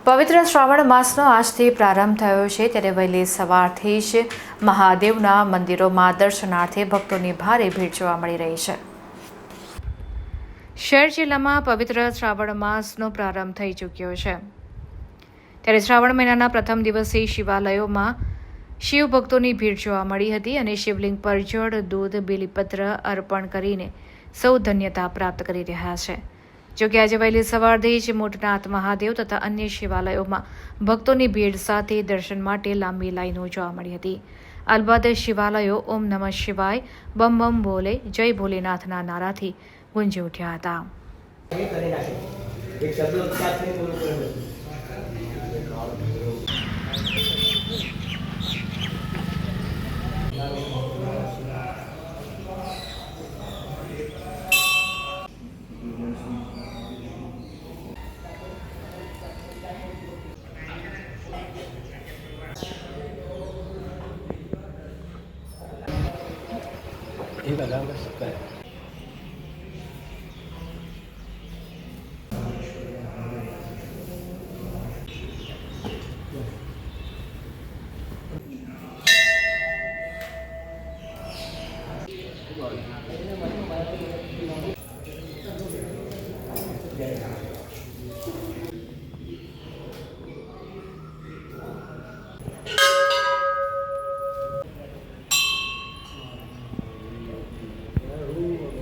પવિત્ર શ્રાવણ માસનો આજથી પ્રારંભ થયો છે, ત્યારે વહેલી સવારથી જ મહાદેવના મંદિરોમાં દર્શનાર્થે ભક્તોની ભારે ભીડ જોવા મળી રહી છે. શહેર જિલ્લામાં પવિત્ર શ્રાવણ માસનો પ્રારંભ થઈ ચૂક્યો છે, ત્યારે શ્રાવણ મહિનાના પ્રથમ દિવસે શિવાલયોમાં શિવ ભક્તોની ભીડ જોવા મળી હતી અને શિવલિંગ પર જળ, દૂધ, બીલીપત્ર અર્પણ કરીને સૌ ધન્યતા પ્રાપ્ત કરી રહ્યા છે. જોકે આજે વહેલી સવારથી જ મોટનાથ મહાદેવ તથા અન્ય શિવાલયોમાં ભક્તોની ભીડ સાથે દર્શન માટે લાંબી લાઈનો જોવા મળી હતી. અલબત્ત શિવાલયો ઓમ નમઃ શિવાય, બમ બમ બોલે, જય ભોલેનાથના નારાથી ગુંજી ઉઠ્યા હતા. एक आराम कर सकता है.